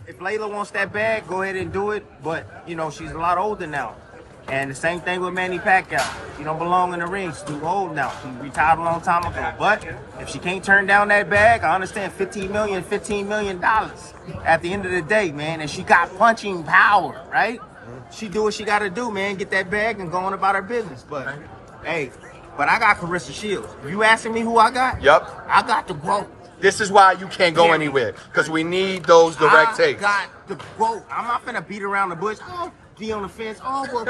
If Laila wants that bag, go ahead and do it. But, you know, she's a lot older now. And the same thing with Manny Pacquiao. She don't belong in the ring. She's too old now. She retired a long time ago. But if she can't turn down that bag, I understand $15 million at the end of the day, man. And she got punching power, right? She do what she got to do, man. Get that bag and go on about her business. But, hey, I got Carissa Shields. You asking me who I got? Yep. I got the GOAT. This is why you can't go anywhere, because we need those direct takes. I got the GOAT. I'm not finna beat around the bush. Oh, be on the fence. Oh, well,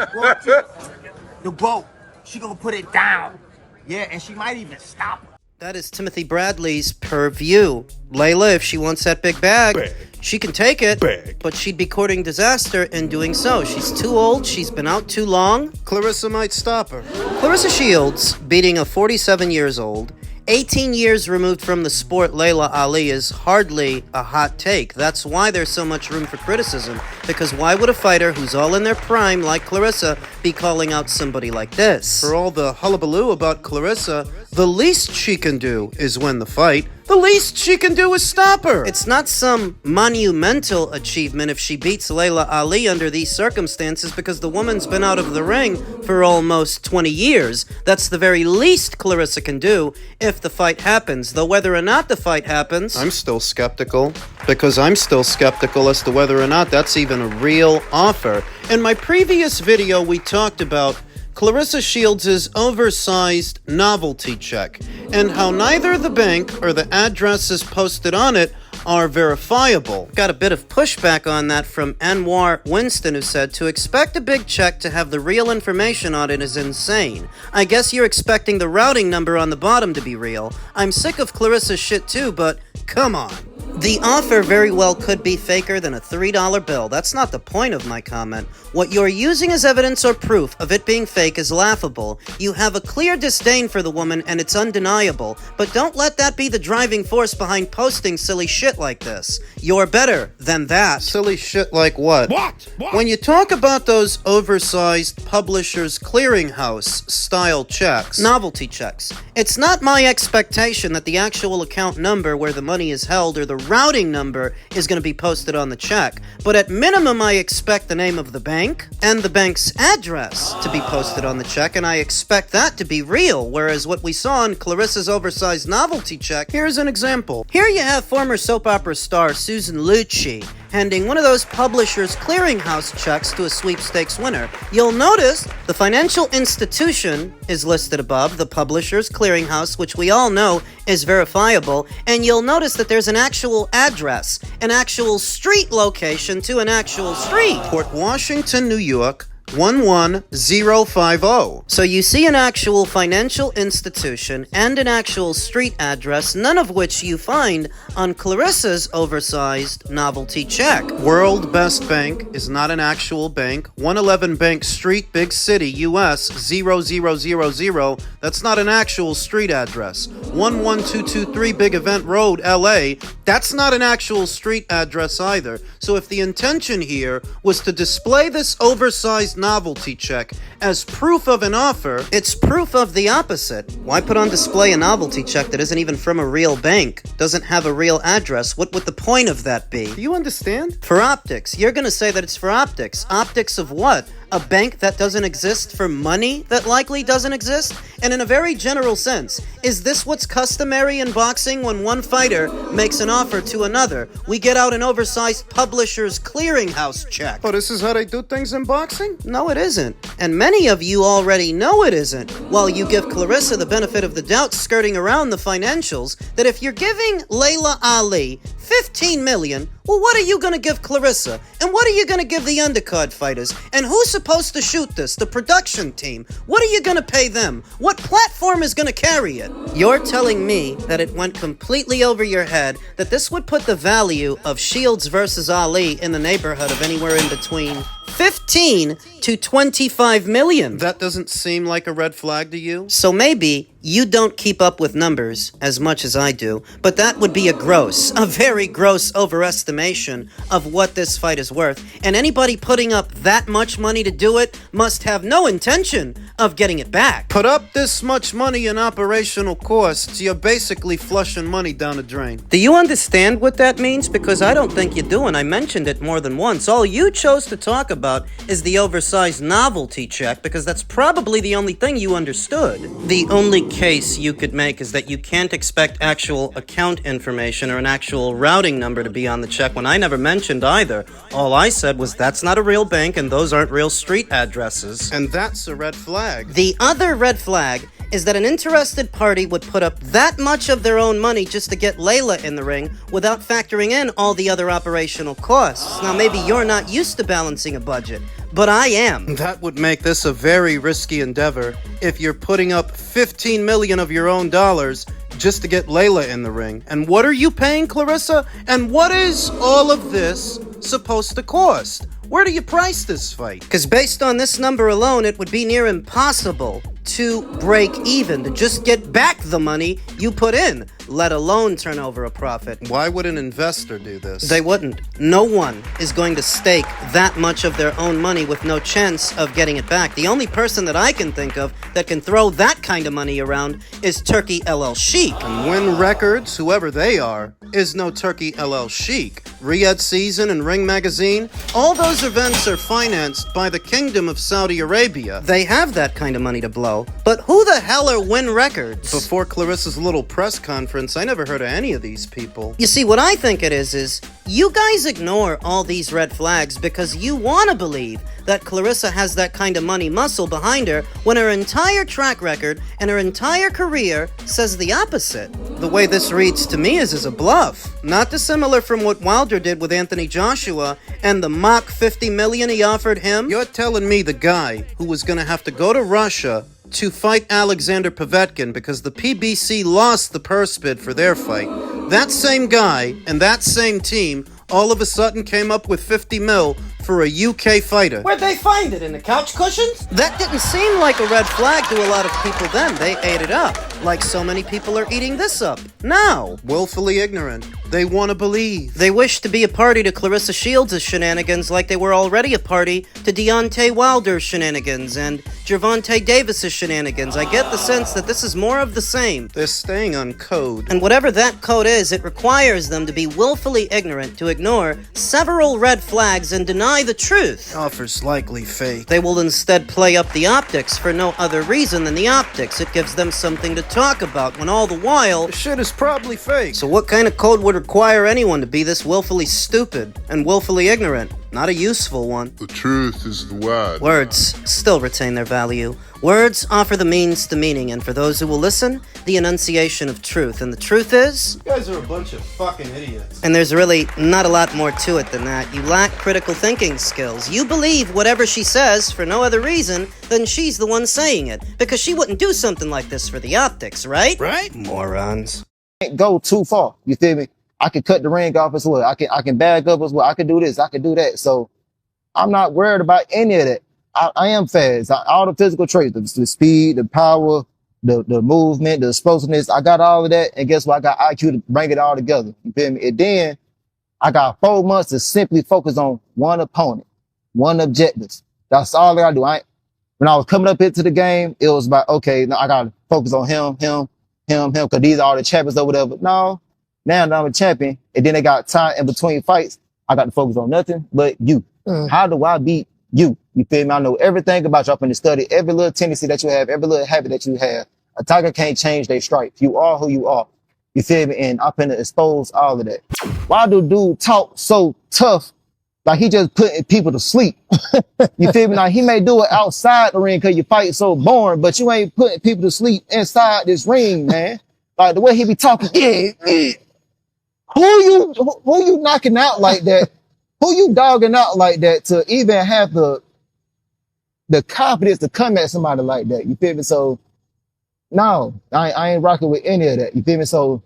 the GOAT. She gonna put it down. Yeah, and she might even stop her. That is Timothy Bradley's purview. Laila, if she wants that big bag, she can take it, but she'd be courting disaster in doing so. She's too old, she's been out too long. Clarissa might stop her. Clarissa Shields, beating a 47 years old, 18 years removed from the sport Laila Ali is hardly a hot take. That's why there's so much room for criticism, because why would a fighter who's all in their prime, like Clarissa, be calling out somebody like this? For all the hullabaloo about Clarissa, the least she can do is win the fight. The least she can do is stop her. It's not some monumental achievement if she beats Laila Ali under these circumstances, because the woman's been out of the ring for almost 20 years. That's the very least Clarissa can do if the fight happens. Though whether or not the fight happens, I'm still skeptical, because I'm still skeptical as to whether or not that's even a real offer. In my previous video, we talked about Clarissa Shields' oversized novelty check, and how neither the bank or the addresses posted on it are verifiable. Got a bit of pushback on that from Anwar Winston, who said, to expect a big check to have the real information on it is insane. I guess you're expecting the routing number on the bottom to be real. I'm sick of Clarissa's shit too, but come on. The offer very well could be faker than a $3 bill. That's not the point of my comment. What you're using as evidence or proof of it being fake is laughable. You have a clear disdain for the woman, and it's undeniable. But don't let that be the driving force behind posting silly shit like this. You're better than that. Silly shit like what? What? When you talk about those oversized Publishers Clearinghouse style checks, novelty checks, it's not my expectation that the actual account number where the money is held or the routing number is going to be posted on the check, but at minimum I expect the name of the bank and the bank's address to be posted on the check, and I expect that to be real, whereas what we saw in Clarissa's oversized novelty check, here's an example. Here you have former soap opera star Susan Lucci handing one of those Publishers Clearinghouse checks to a sweepstakes winner. You'll notice the financial institution is listed above, the Publishers Clearinghouse, which we all know is verifiable, and you'll notice that there's an actual address, an actual street location to an actual street. Port Washington, New York, 11050. So you see an actual financial institution and an actual street address, none of which you find on Clarissa's oversized novelty check. World Best Bank is not an actual bank. 111 Bank Street, Big City, US 0000. That's not an actual street address. 11223 Big Event Road, LA. That's not an actual street address either. So if the intention here was to display this oversized novelty check as proof of an offer, it's proof of the opposite. Why put on display a novelty check that isn't even from a real bank, doesn't have a real address? What would the point of that be? Do you understand? For optics. You're gonna say that it's for optics. Optics of what? A bank that doesn't exist for money that likely doesn't exist? And in a very general sense, is this what's customary in boxing when one fighter makes an offer to another? We get out an oversized publisher's clearinghouse check. Oh, this is how they do things in boxing? No, it isn't. And many of you already know it isn't. While you give Clarissa the benefit of the doubt skirting around the financials, that if you're giving Laila Ali $15 million, well, what are you gonna give Clarissa? And what are you gonna give the undercard fighters? And who's supposed to shoot this? The production team. What are you gonna pay them? What platform is gonna carry it? You're telling me that it went completely over your head that this would put the value of Shields versus Ali in the neighborhood of anywhere in between 15 to 25 million. That doesn't seem like a red flag to you? So maybe you don't keep up with numbers as much as I do, but that would be a very gross overestimation of what this fight is worth. And anybody putting up that much money to do it must have no intention of getting it back. Put up this much money in operational costs, you're basically flushing money down the drain. Do you understand what that means? Because I don't think you do, and I mentioned it more than once. All you chose to talk about is the oversized novelty check, because that's probably the only thing you understood. The only case you could make is that you can't expect actual account information or an actual routing number to be on the check, when I never mentioned either. All I said was that's not a real bank and those aren't real street addresses. And that's a red flag. The other red flag is that an interested party would put up that much of their own money just to get Laila in the ring without factoring in all the other operational costs. Now, maybe you're not used to balancing a budget, but I am. That would make this a very risky endeavor if you're putting up 15 million of your own dollars just to get Laila in the ring. And what are you paying, Clarissa? And what is all of this supposed to cost? Where do you price this fight? Because based on this number alone, it would be near impossible to break even, to just get back the money you put in, let alone turn over a profit. Why would an investor do this? They wouldn't. No one is going to stake that much of their own money with no chance of getting it back. The only person that I can think of that can throw that kind of money around is Turkey LL Sheik. And Win Records, whoever they are, is no Turkey LL Sheik. Riyadh Season and Ring Magazine, all those events are financed by the Kingdom of Saudi Arabia. They have that kind of money to blow. But who the hell are Win Records? Before Clarissa's little press conference, I never heard of any of these people. You see, what I think it is you guys ignore all these red flags because you want to believe that Clarissa has that kind of money muscle behind her when her entire track record and her entire career says the opposite. The way this reads to me is a bluff. Not dissimilar from what Wilder did with Anthony Joshua and the mock $50 million he offered him. You're telling me the guy who was going to have to go to Russia to fight Alexander Povetkin because the PBC lost the purse bid for their fight, that same guy and that same team all of a sudden came up with 50 mil for a UK fighter? Where'd they find it? In the couch cushions? That didn't seem like a red flag to a lot of people then. They ate it up, like so many people are eating this up now. Willfully ignorant. They want to believe. They wish to be a party to Clarissa Shields' shenanigans like they were already a party to Deontay Wilder's shenanigans and Gervonta Davis's shenanigans. I get the sense that this is more of the same. They're staying on code. And whatever that code is, it requires them to be willfully ignorant, to ignore several red flags and deny the truth. Offers likely fake. They will instead play up the optics for no other reason than the optics. It gives them something to talk about when all the while... The shit is probably fake. So what kind of code would require anyone to be this willfully stupid and willfully ignorant? Not a useful one. The truth is the word. Words still retain their value. Words offer the means to meaning, and for those who will listen, the enunciation of truth. And the truth is... You guys are a bunch of fucking idiots. And there's really not a lot more to it than that. You lack critical thinking skills. You believe whatever she says for no other reason than she's the one saying it. Because she wouldn't do something like this for the optics, right? Right? Morons. Can't go too far. You feel me? I can cut the ring off as well. I can bag up as well. I can do this. I can do that. So I'm not worried about any of that. I am fast. All the physical traits, the speed, the power, the movement, the explosiveness. I got all of that. And guess what? I got IQ to bring it all together. You feel me? And then I got 4 months to simply focus on one opponent, one objective. That's all I gotta do. When I was coming up into the game, it was about, okay, now I gotta focus on him, cause these are all the champions or whatever. No. Now that I'm a champion, and then they got time in between fights, I got to focus on nothing but you. How do I beat you? You feel me? I know everything about you. I'm finna study every little tendency that you have, every little habit that you have. A tiger can't change their stripes. You are who you are. You feel me? And I'm finna expose all of that. Why do dude talk so tough? Like he just putting people to sleep. You feel me? Now he may do it outside the ring because you fight so boring, but you ain't putting people to sleep inside this ring, man. Like the way he be talking, Who you knocking out like that? Who you dogging out like that to even have the confidence to come at somebody like that? You feel me? So no, I ain't rocking with any of that. You feel me? So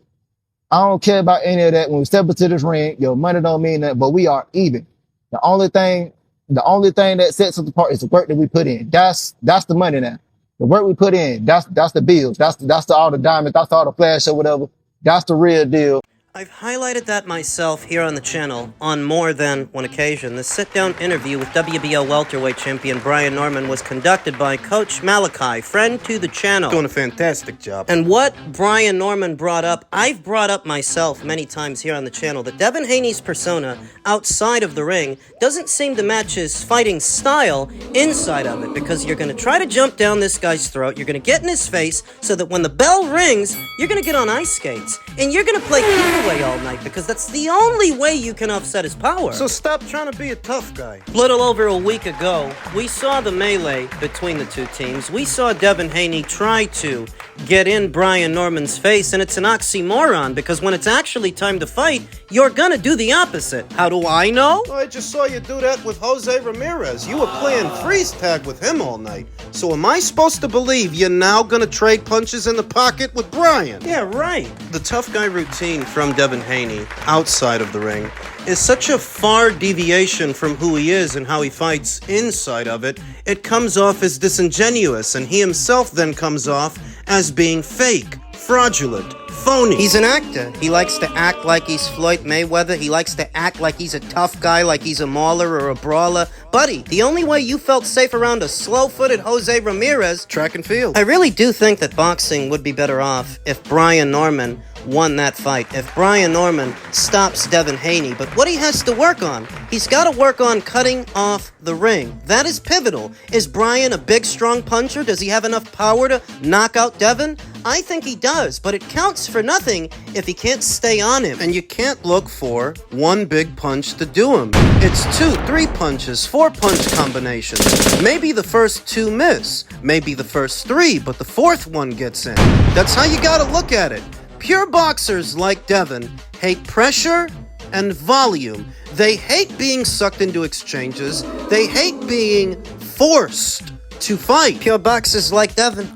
I don't care about any of that. When we step into this ring, your money don't mean that, but we are even. The only thing that sets us apart is the work that we put in. That's the money now. The work we put in, that's the bills. That's all the diamonds. That's all the flash or whatever. That's the real deal. I've highlighted that myself here on the channel on more than one occasion. The sit-down interview with WBO welterweight champion Brian Norman was conducted by Coach Malachi, friend to the channel. Doing a fantastic job. And what Brian Norman brought up, I've brought up myself many times here on the channel, that Devin Haney's persona outside of the ring doesn't seem to match his fighting style inside of it, because you're going to try to jump down this guy's throat, you're going to get in his face, so that when the bell rings, you're going to get on ice skates, and you're going to play keep away all night, because that's the only way you can offset his power. So stop trying to be a tough guy. Little over a week ago, we saw the melee between the two teams. We saw Devin Haney try to get in Brian Norman's face, and it's an oxymoron, because when it's actually time to fight, you're gonna do the opposite. How do I know? Well, I just saw you do that with Jose Ramirez. You were playing freeze tag with him all night. So am I supposed to believe you're now gonna trade punches in the pocket with Brian? Yeah, right. The tough guy routine from Devin Haney outside of the ring is such a far deviation from who he is and how he fights inside of it, it comes off as disingenuous, and he himself then comes off as being fake, fraudulent, phony. He's an actor. He likes to act like he's Floyd Mayweather. He likes to act like he's a tough guy, like he's a mauler or a brawler. Buddy, the only way you felt safe around a slow-footed Jose Ramirez... Track and field. I really do think that boxing would be better off if Brian Norman won that fight, if Brian Norman stops Devin Haney. But what he has to work on, he's got to work on cutting off the ring. That is pivotal. Is Brian a big, strong puncher? Does he have enough power to knock out Devin? I think he does, but it counts for nothing if he can't stay on him. And you can't look for one big punch to do him. It's 2, 3 punches, 4 punch combinations. Maybe the first 2 miss. Maybe the first 3, but the 4th one gets in. That's how you gotta look at it. Pure boxers like Devin hate pressure and volume. They hate being sucked into exchanges. They hate being forced to fight. Pure boxers like Devin.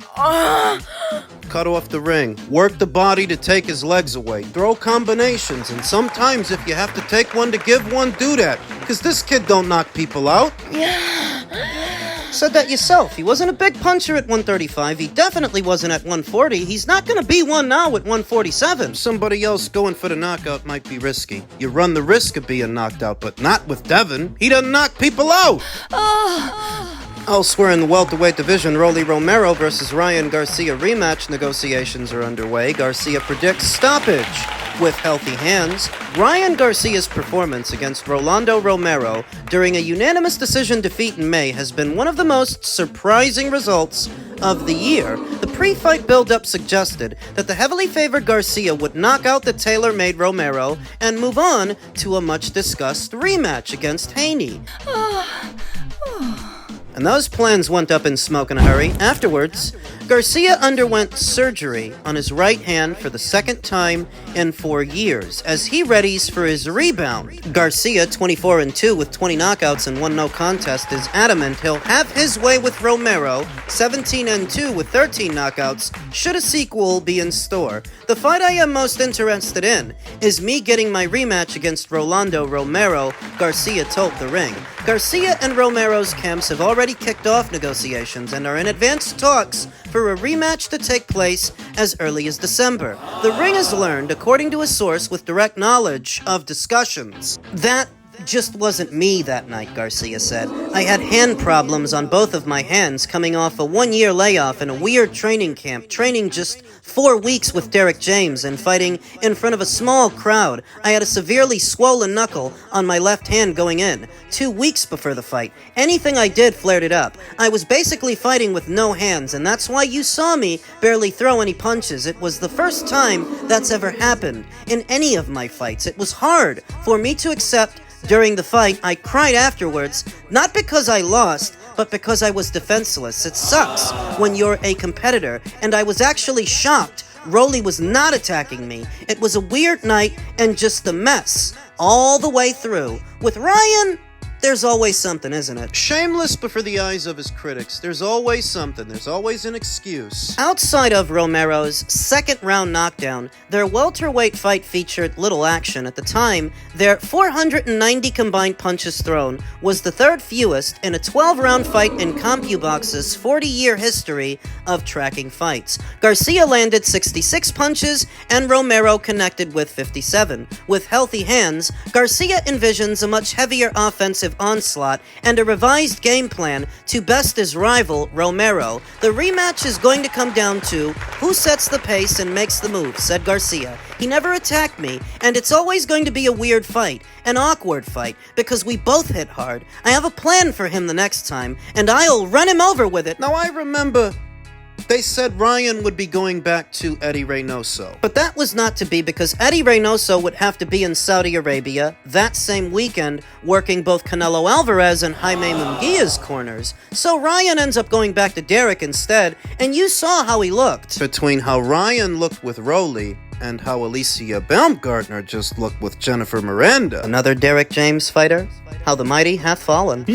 Cut off the ring. Work the body to take his legs away. Throw combinations, and sometimes if you have to take one to give one, do that. Because this kid don't knock people out. Said that yourself. He wasn't a big puncher at 135. He definitely wasn't at 140. He's not going to be one now at 147. Somebody else going for the knockout might be risky. You run the risk of being knocked out, but not with Devin. He doesn't knock people out. Elsewhere in the welterweight division, Rolly Romero versus Ryan Garcia rematch negotiations are underway. Garcia predicts stoppage. With healthy hands, Ryan Garcia's performance against Rolando Romero during a unanimous decision defeat in May has been one of the most surprising results of the year. The pre-fight build-up suggested that the heavily favored Garcia would knock out the tailor-made Romero and move on to a much-discussed rematch against Haney. And those plans went up in smoke in a hurry. Afterwards, Garcia underwent surgery on his right hand for the second time in 4 years as he readies for his rebound. Garcia, 24-2 with 20 knockouts and 1 no contest, is adamant he'll have his way with Romero, 17-2 with 13 knockouts, should a sequel be in store. The fight I am most interested in is me getting my rematch against Rolando Romero, Garcia told The Ring. Garcia and Romero's camps have already kicked off negotiations and are in advanced talks for a rematch to take place as early as December. The Ring has learned, according to a source with direct knowledge of discussions, that just wasn't me that night, Garcia said. I had hand problems on both of my hands coming off a 1-year layoff in a weird training camp, training just 4 weeks with Derek James and fighting in front of a small crowd. I had a severely swollen knuckle on my left hand going in. 2 weeks before the fight. Anything I did flared it up. I was basically fighting with no hands, and that's why you saw me barely throw any punches. It was the first time that's ever happened in any of my fights. It was hard for me to accept. During the fight, I cried afterwards, not because I lost, but because I was defenseless. It sucks when you're a competitor, and I was actually shocked Rolly was not attacking me. It was a weird night and just a mess all the way through. With Ryan, there's always something, isn't it? Shameless before the eyes of his critics. There's always something. There's always an excuse. Outside of Romero's second-round knockdown, their welterweight fight featured little action. At the time, their 490 combined punches thrown was the third fewest in a 12-round fight in CompuBox's 40-year history of tracking fights. Garcia landed 66 punches, and Romero connected with 57. With healthy hands, Garcia envisions a much heavier offensive onslaught and a revised game plan to best his rival, Romero. The rematch is going to come down to who sets the pace and makes the moves, said Garcia. He never attacked me, and it's always going to be a weird fight, an awkward fight, because we both hit hard. I have a plan for him the next time, and I'll run him over with it. Now I remember they said Ryan would be going back to Eddie Reynoso. But that was not to be because Eddie Reynoso would have to be in Saudi Arabia that same weekend working both Canelo Alvarez and Jaime Munguia's corners. So Ryan ends up going back to Derek instead, and you saw how he looked. Between how Ryan looked with Rolly and how Alicia Baumgartner just looked with Jennifer Miranda. Another Derek James fighter? How the mighty hath fallen.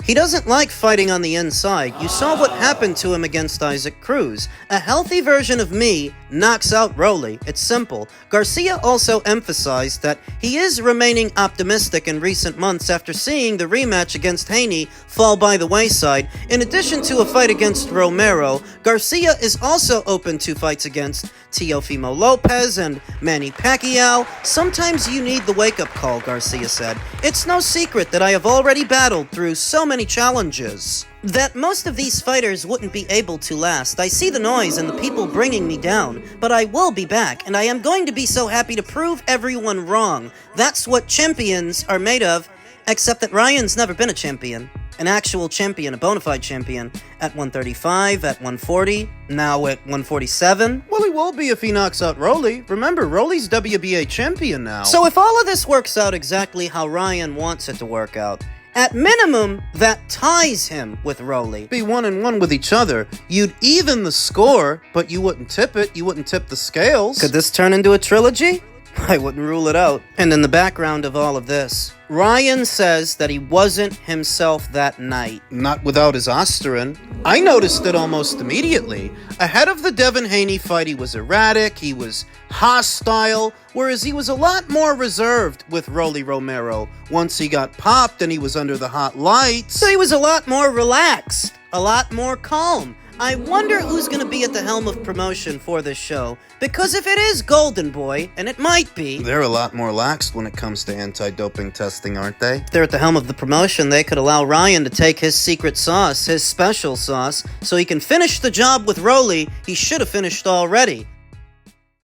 He doesn't like fighting on the inside. You saw what happened to him against Isaac Cruz. A healthy version of me knocks out Rolly. It's simple. Garcia also emphasized that he is remaining optimistic in recent months after seeing the rematch against Haney fall by the wayside. In addition to a fight against Romero, Garcia is also open to fights against Teofimo Lopez and Manny Pacquiao. Sometimes you need the wake-up call, Garcia said. It's no secret that I have already battled through so many challenges that most of these fighters wouldn't be able to last. I see the noise and the people bringing me down, but I will be back, and I am going to be so happy to prove everyone wrong. That's what champions are made of, except that Ryan's never been a champion. An actual champion, a bona fide champion, at 135, at 140, now at 147. Well, he will be if he knocks out Rolly. Remember, Rolly's WBA champion now. So if all of this works out exactly how Ryan wants it to work out, at minimum, that ties him with Rolly. Be 1-1 with each other. You'd even the score, but you wouldn't tip it. You wouldn't tip the scales. Could this turn into a trilogy? I wouldn't rule it out. And in the background of all of this, Ryan says that he wasn't himself that night. Not without his Osterin. I noticed it almost immediately. Ahead of the Devin Haney fight, he was erratic, he was hostile, whereas he was a lot more reserved with Rolly Romero. Once he got popped and he was under the hot lights. So he was a lot more relaxed, a lot more calm. I wonder who's going to be at the helm of promotion for this show. Because if it is Golden Boy, and it might be... They're a lot more laxed when it comes to anti-doping testing, aren't they? If they're at the helm of the promotion, they could allow Ryan to take his secret sauce, his special sauce, so he can finish the job with Rolly he should have finished already.